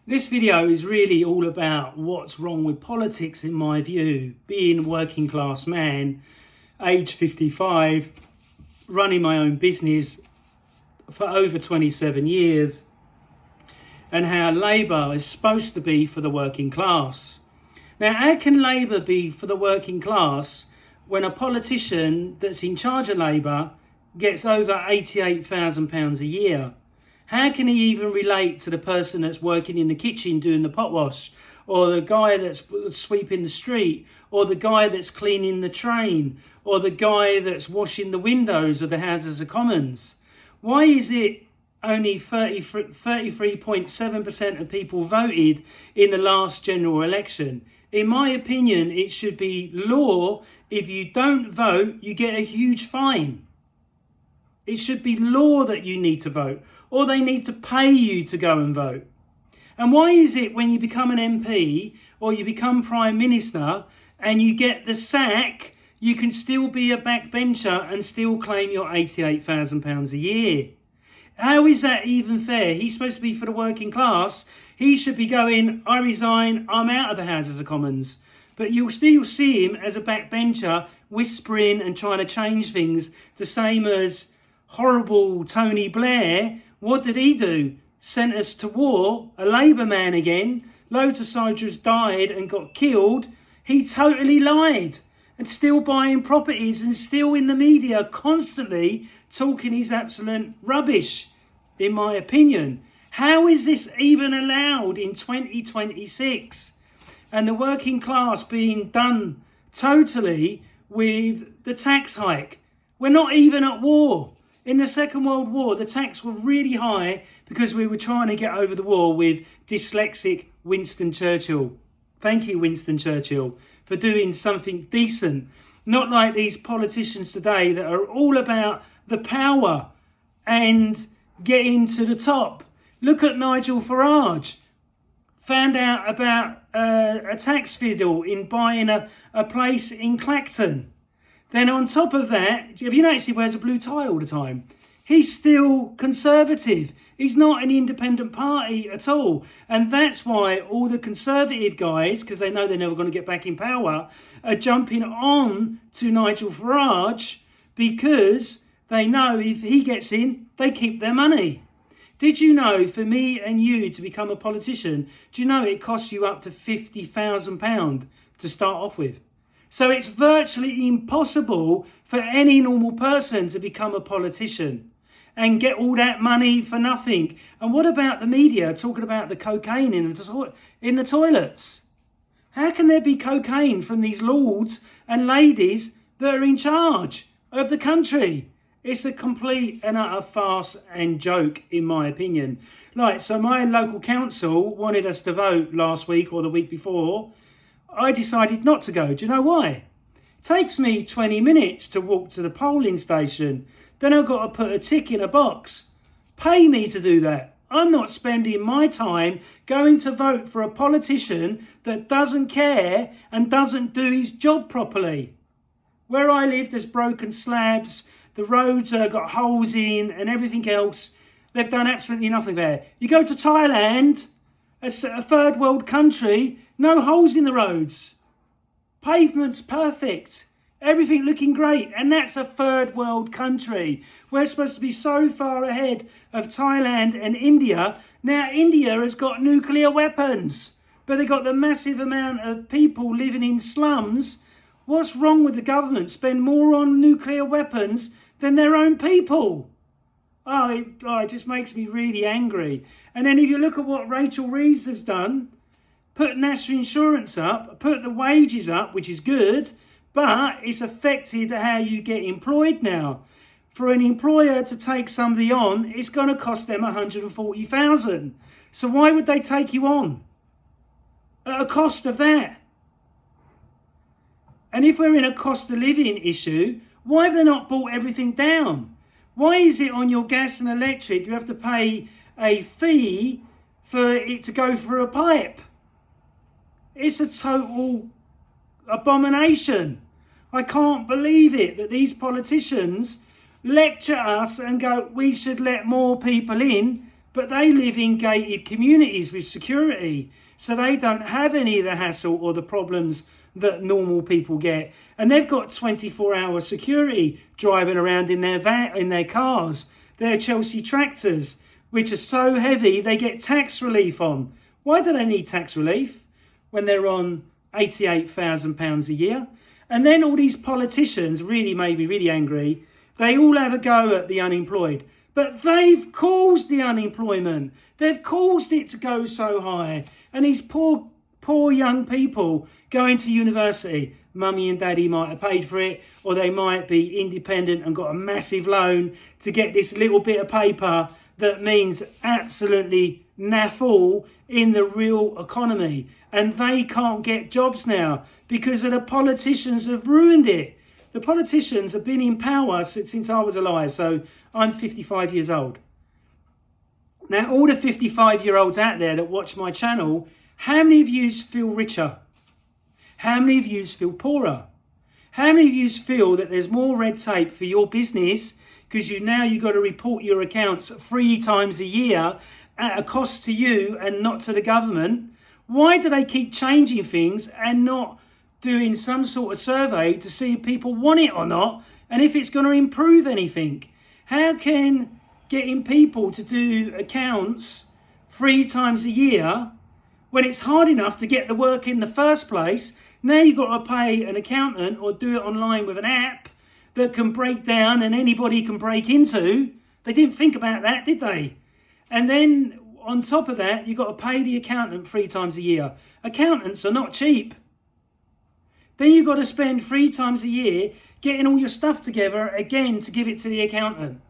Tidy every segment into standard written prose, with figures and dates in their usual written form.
This video is really all about what's wrong with politics in my view, being a working class man, age 55, running my own business for over 27 years, and how Labour is supposed to be for the working class. Now, how can Labour be for the working class when a politician that's in charge of Labour gets over £88,000 a year? How can he even relate to the person that's working in the kitchen doing the pot wash, or the guy that's sweeping the street, or the guy that's cleaning the train, or the guy that's washing the windows of the Houses of Commons? Why is it only 33.7% of people voted in the last general election? In my opinion, it should be law. If you don't vote, you get a huge fine. It should be law that you need to vote, or they need to pay you to go and vote. And why is it when you become an MP or you become Prime Minister and you get the sack, you can still be a backbencher and still claim your £88,000 a year? How is that even fair? He's supposed to be for the working class. He should be going, I resign, I'm out of the Houses of Commons. But you'll still see him as a backbencher, whispering and trying to change things, the same as horrible Tony Blair. What did he do? Sent us to war, a Labour man again. Loads of soldiers died and got killed. He totally lied, and still buying properties and still in the media constantly talking his absolute rubbish, in my opinion. How is this even allowed in 2026? And the working class being done totally with the tax hike. We're not even at war. In the Second World War, the tax were really high because we were trying to get over the war with dyslexic Winston Churchill. Thank you, Winston Churchill, for doing something decent. Not like these politicians today that are all about the power and getting to the top. Look at Nigel Farage. Found out about a tax fiddle in buying a place in Clacton. Then on top of that, have you noticed he wears a blue tie all the time? He's still Conservative. He's not an independent party at all. And that's why all the Conservative guys, because they know they're never going to get back in power, are jumping on to Nigel Farage because they know if he gets in, they keep their money. Did you know for me and you to become a politician, do you know it costs you up to £50,000 to start off with? So it's virtually impossible for any normal person to become a politician and get all that money for nothing. And what about the media talking about the cocaine in the toilets? How can there be cocaine from these lords and ladies that are in charge of the country? It's a complete and utter farce and joke, in my opinion. Like, so my local council wanted us to vote last week or the week before. I decided not to go. Do you know why? It takes me 20 minutes to walk to the polling station. Then I've got to put a tick in a box. Pay me to do that. I'm not spending my time going to vote for a politician that doesn't care and doesn't do his job properly. Where I live, there's broken slabs. The roads have got holes in and everything else. They've done absolutely nothing there. You go to Thailand, a third world country, no holes in the roads. Pavement's perfect. Everything looking great. And that's a third world country. We're supposed to be so far ahead of Thailand and India. Now India has got nuclear weapons, but they've got the massive amount of people living in slums. What's wrong with the government? Spend more on nuclear weapons than their own people. It just makes me really angry. And then if you look at what Rachelreeves has done, put national insurance up, put the wages up, which is good, but it's affected how you get employed now. For an employer to take somebody on, it's going to cost them $140,000. So why would they take you on at a cost of that? And if we're in a cost of living issue, why have they not brought everything down? Why is it on your gas and electric you have to pay a fee for it to go through a pipe? It's a total abomination. I can't believe it that these politicians lecture us and go, we should let more people in, but they live in gated communities with security, so they don't have any of the hassle or the problems that normal people get. And they've got 24-hour security driving around in their cars, their Chelsea tractors, which are so heavy they get tax relief on. Why do they need tax relief when they're on £88,000 a year? And then all these politicians really made me really angry. They all have a go at the unemployed, but they've caused the unemployment. They've caused it to go so high. And these poor young people going to university, mummy and daddy might have paid for it, or they might be independent and got a massive loan to get this little bit of paper that means absolutely naff all in the real economy. And they can't get jobs now because the politicians have ruined it. The politicians have been in power since I was alive, so I'm 55 years old. Now, all the 55-year-olds out there that watch my channel, how many of you feel richer? How many of you feel poorer? How many of you feel that there's more red tape for your business because you've got to report your accounts 3 times a year at a cost to you and not to the government? Why do they keep changing things and not doing some sort of survey to see if people want it or not and if it's going to improve anything? How can getting people to do accounts 3 times a year, when it's hard enough to get the work in the first place, now you've got to pay an accountant or do it online with an app that can break down and anybody can break into? They didn't think about that, did they? And then on top of that, you've got to pay the accountant 3 times a year. Accountants are not cheap. Then you've got to spend 3 times a year getting all your stuff together again to give it to the accountant.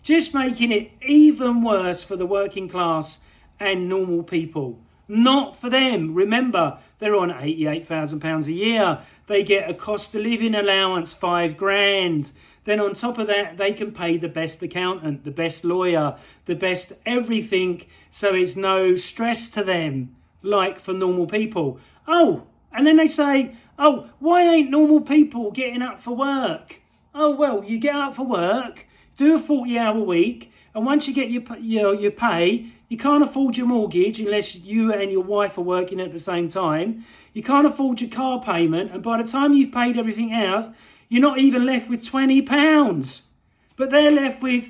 Just making it even worse for the working class and normal people. Not for them. Remember, they're on £88,000 a year. They get a cost of living allowance, £5,000. Then on top of that, they can pay the best accountant, the best lawyer, the best everything. So it's no stress to them, like for normal people. Oh, and then they say, oh, why ain't normal people getting up for work? Oh, well, you get up for work, do a 40-hour week, and once you get your pay, you can't afford your mortgage unless you and your wife are working at the same time. You can't afford your car payment, and by the time you've paid everything else, you're not even left with £20. But they're left with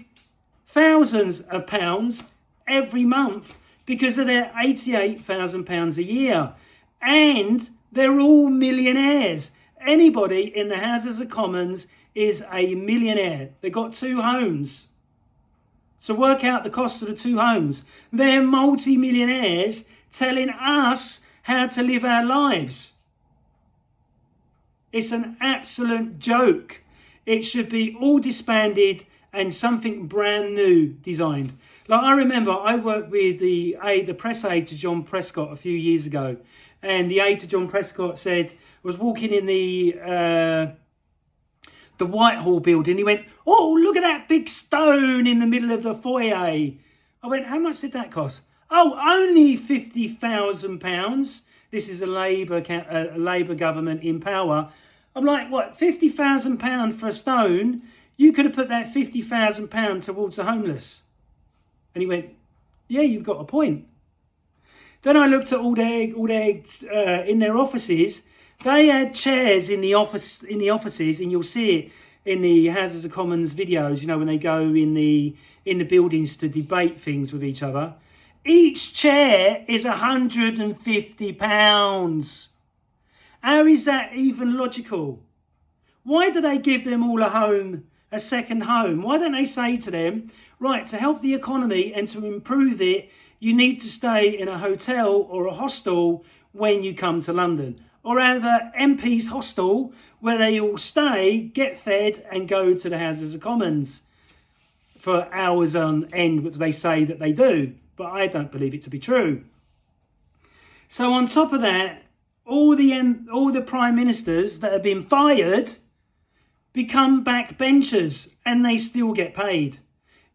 thousands of pounds every month because of their £88,000 a year. And they're all millionaires. Anybody in the Houses of Commons is a millionaire. They've got 2 homes. So work out the cost of the 2 homes. They're multi-millionaires telling us how to live our lives. It's an absolute joke. It should be all disbanded and something brand new designed. Like, I remember I worked with the press aide to John Prescott a few years ago. And the aide to John Prescott said, was walking in the Whitehall building. He went, oh, look at that big stone in the middle of the foyer. I went, how much did that cost? Oh, only £50,000. This is a Labour government in power. I'm like, what, £50,000 for a stone? You could have put that £50,000 towards the homeless. And he went, yeah, you've got a point. Then I looked at all their in their offices. They had chairs in the offices, and you'll see it in the Houses of Commons videos. You know, when they go in the buildings to debate things with each other. Each chair is £150. How is that even logical? Why do they give them all a second home? Why don't they say to them, right, to help the economy and to improve it, you need to stay in a hotel or a hostel when you come to London? Or rather, MP's hostel, where they all stay, get fed and go to the Houses of Commons for hours on end, which they say that they do. But I don't believe it to be true. So on top of that, all the prime ministers that have been fired become backbenchers and they still get paid.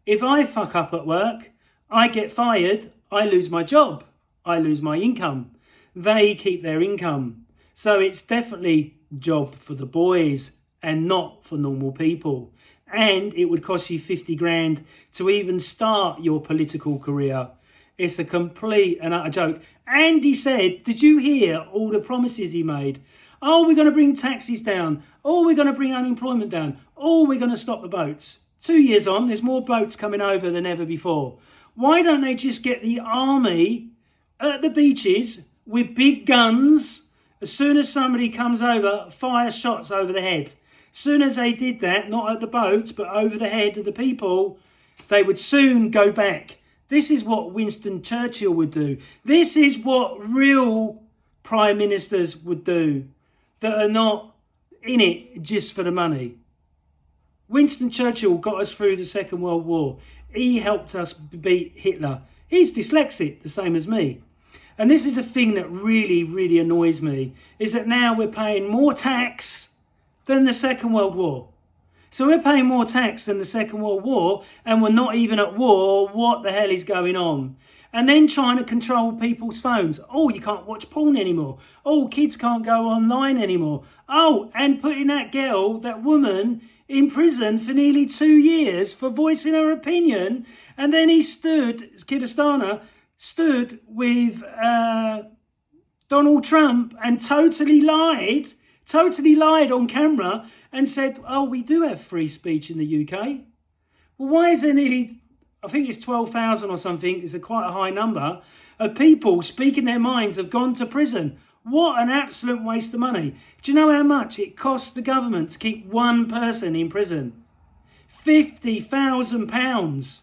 If I fuck up at work, I get fired, I lose my job, I lose my income. They keep their income. So it's definitely job for the boys and not for normal people. and it would cost you 50 grand to even start your political career. It's a complete and utter joke. And he said, did you hear all the promises he made? Oh, we're going to bring taxes down. Oh, we're going to bring unemployment down. Oh, we're going to stop the boats. 2 years on, there's more boats coming over than ever before. Why don't they just get the army at the beaches with big guns? As soon as somebody comes over, fire shots over the head. As soon as they did that, not at the boats, but over the head of the people, they would soon go back. This is what Winston Churchill would do. This is what real prime ministers would do that are not in it just for the money. Winston Churchill got us through the Second World War. He helped us beat Hitler. He's dyslexic, the same as me. And this is a thing that really, really annoys me, is that now we're paying more tax than the Second World War. So we're paying more tax than the Second World War, and we're not even at war. What the hell is going on? And then trying to control people's phones. Oh, you can't watch porn anymore. Oh, kids can't go online anymore. Oh, and putting that girl, that woman, in prison for nearly 2 years for voicing her opinion. And then he stood, Keir Starmer, stood with Donald Trump and totally lied on camera and said, oh, we do have free speech in the UK. Well, why is there nearly, I think it's 12,000 or something, it's quite a high number, of people speaking their minds have gone to prison? What an absolute waste of money. Do you know how much it costs the government to keep one person in prison? £50,000.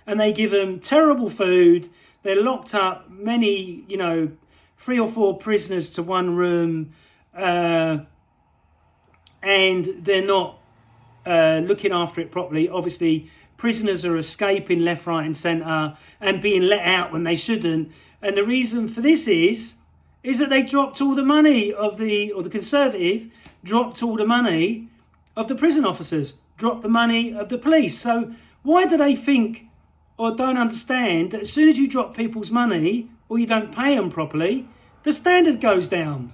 And they give them terrible food. They're locked up, many, 3 or 4 prisoners to one room. And they're not looking after it properly. Obviously, prisoners are escaping left, right and centre and being let out when they shouldn't. And the reason for this is that they dropped all the money of the Conservative, dropped all the money of the prison officers, dropped the money of the police. So why do they think or don't understand that as soon as you drop people's money or you don't pay them properly, the standard goes down?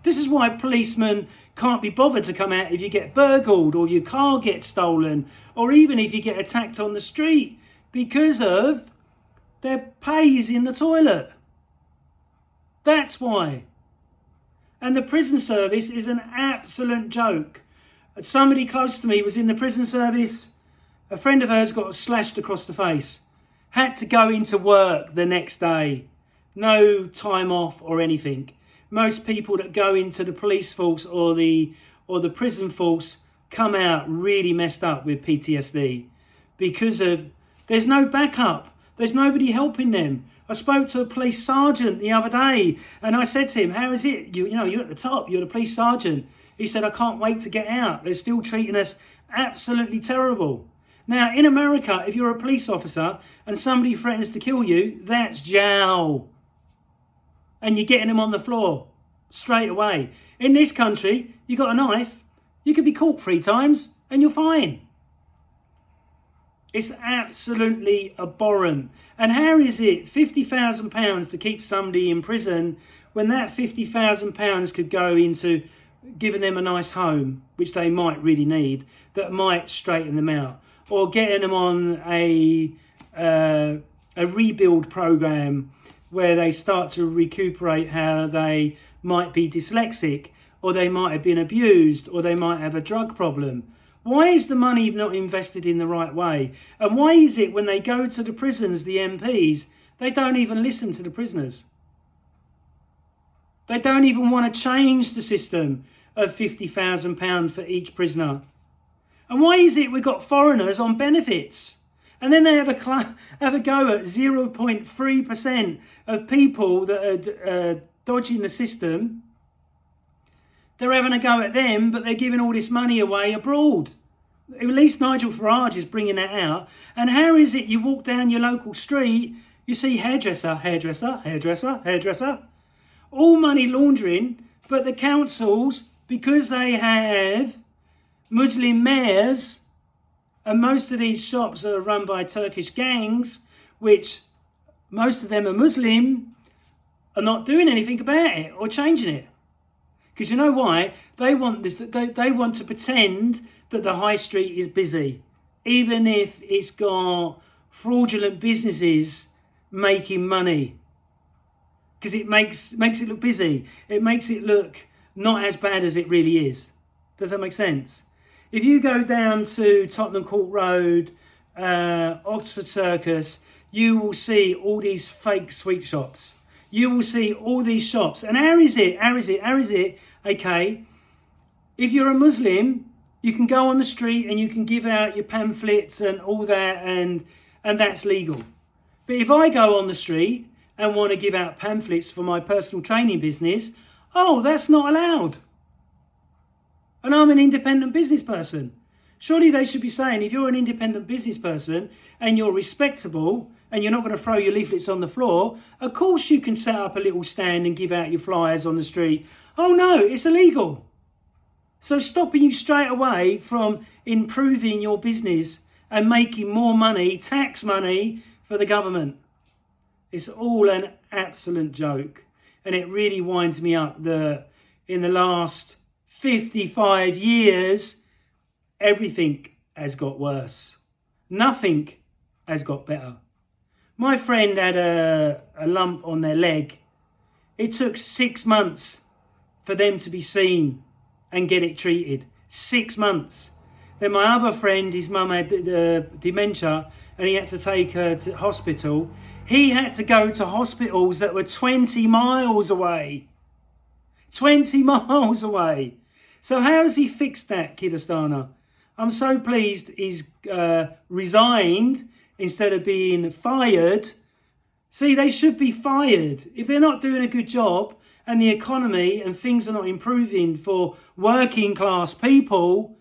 This is why policemen can't be bothered to come out if you get burgled or your car gets stolen or even if you get attacked on the street because of their pays in the toilet. That's why. And the prison service is an absolute joke. Somebody close to me was in the prison service. A friend of hers got slashed across the face. Had to go into work the next day. No time off or anything. Most people that go into the police force or the prison force come out really messed up with PTSD because of there's no backup. There's nobody helping them. I spoke to a police sergeant the other day and I said to him, how is it? You're at the top, you're the police sergeant. He said, I can't wait to get out. They're still treating us absolutely terrible. Now, in America, if you're a police officer and somebody threatens to kill you, that's jail. And you're getting them on the floor straight away. In this country, you got a knife, you could be caught 3 times and you're fine. It's absolutely abhorrent. And how is it £50,000 to keep somebody in prison when that £50,000 could go into giving them a nice home, which they might really need, that might straighten them out, or getting them on a rebuild program where they start to recuperate how they might be dyslexic, or they might have been abused, or they might have a drug problem. Why is the money not invested in the right way? And why is it when they go to the prisons, the MPs, they don't even listen to the prisoners? They don't even want to change the system of £50,000 for each prisoner. And why is it we've got foreigners on benefits? And then they have a go at 0.3% of people that are dodging the system. They're having a go at them, but they're giving all this money away abroad. At least Nigel Farage is bringing that out. And how is it you walk down your local street, you see hairdresser, hairdresser, hairdresser, hairdresser, all money laundering, but the councils, because they have Muslim mayors, and most of these shops are run by Turkish gangs, which most of them are Muslim, are not doing anything about it or changing it. Because you know why? They want this. They want to pretend that the high street is busy, even if it's got fraudulent businesses making money. Because it makes it look busy. It makes it look not as bad as it really is. Does that make sense? If you go down to Tottenham Court Road, Oxford Circus, you will see all these fake sweet shops. You will see all these shops. And how is it? Okay, if you're a Muslim, you can go on the street and you can give out your pamphlets and all that, and that's legal. But if I go on the street and want to give out pamphlets for my personal training business, that's not allowed. And I'm an independent business person. Surely they should be saying, if you're an independent business person and you're respectable and you're not going to throw your leaflets on the floor, of course you can set up a little stand and give out your flyers on the street. Oh no, it's illegal. So stopping you straight away from improving your business and making more money, tax money for the government. It's all an absolute joke. And it really winds me up that in the last 55 years, everything has got worse. Nothing has got better. My friend had a lump on their leg. It took 6 months for them to be seen and get it treated. 6 months. Then my other friend, his mum had dementia and he had to take her to hospital. He had to go to hospitals that were 20 miles away. 20 miles away. So how has he fixed that, Keir Starmer? I'm so pleased he's resigned instead of being fired. See, they should be fired. If they're not doing a good job and the economy and things are not improving for working class people,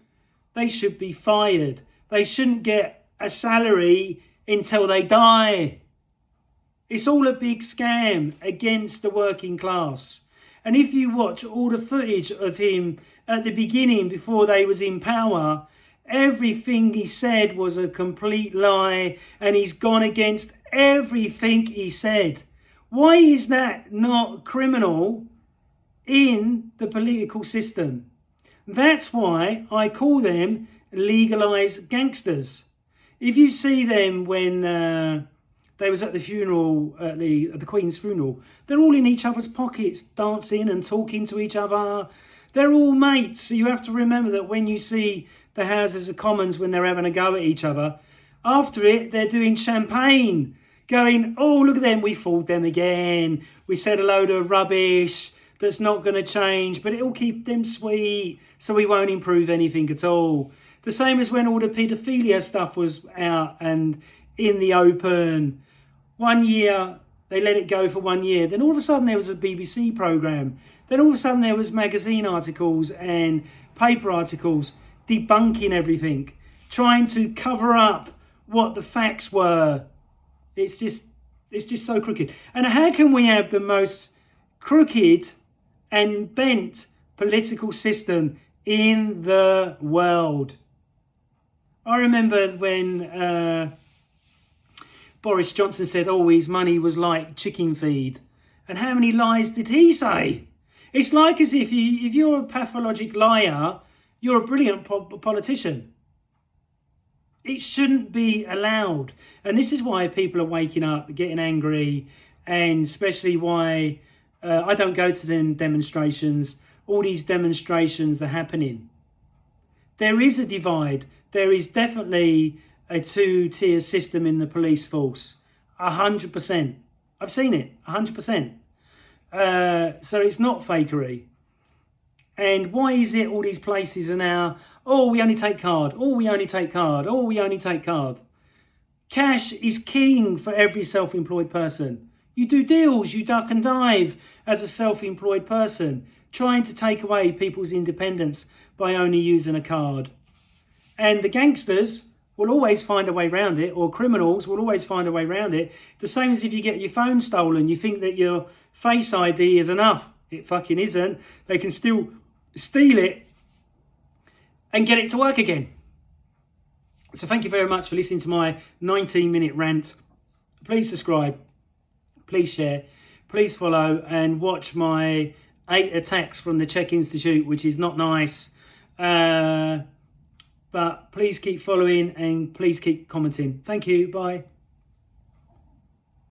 they should be fired. They shouldn't get a salary until they die. It's all a big scam against the working class. And if you watch all the footage of him at the beginning before they was in power, everything he said was a complete lie and he's gone against everything he said. Why is that not criminal in the political system? That's why I call them legalised gangsters. If you see them when they was at the funeral, at the Queen's funeral, they're all in each other's pockets, dancing and talking to each other. They're all mates. So you have to remember that when you see the Houses of Commons, when they're having a go at each other, after it, they're doing champagne, going, oh, look at them, we fooled them again. We said a load of rubbish that's not going to change, but it'll keep them sweet, so we won't improve anything at all. The same as when all the paedophilia stuff was out and in the open. 1 year, they let it go for 1 year. Then all of a sudden there was a BBC programme. Then all of a sudden there was magazine articles and paper articles debunking everything, trying to cover up what the facts were. It's just so crooked. And how can we have the most crooked and bent political system in the world? I remember when Boris Johnson said, oh, his money was like chicken feed. And how many lies did he say? It's like as if you're a pathologic liar, you're a brilliant politician. It shouldn't be allowed. And this is why people are waking up, getting angry, and especially why I don't go to them demonstrations. All these demonstrations are happening. There is a divide. There is definitely a two-tier system in the police force. 100%. I've seen it. 100%. So it's not fakery. And why is it all these places are now, oh, we only take card. Oh, we only take card. Oh, we only take card. Cash is king for every self-employed person. You do deals, you duck and dive as a self-employed person, trying to take away people's independence by only using a card. And the gangsters will always find a way around it, or criminals will always find a way around it. The same as if you get your phone stolen, you think that your Face ID is enough. It fucking isn't. They can still steal it and get it to work again. So thank you very much for listening to my 19-minute rant. Please subscribe, please share, please follow, and watch my 8 attacks from the Czech Institute, which is not nice. But please keep following and please keep commenting. Thank you. Bye.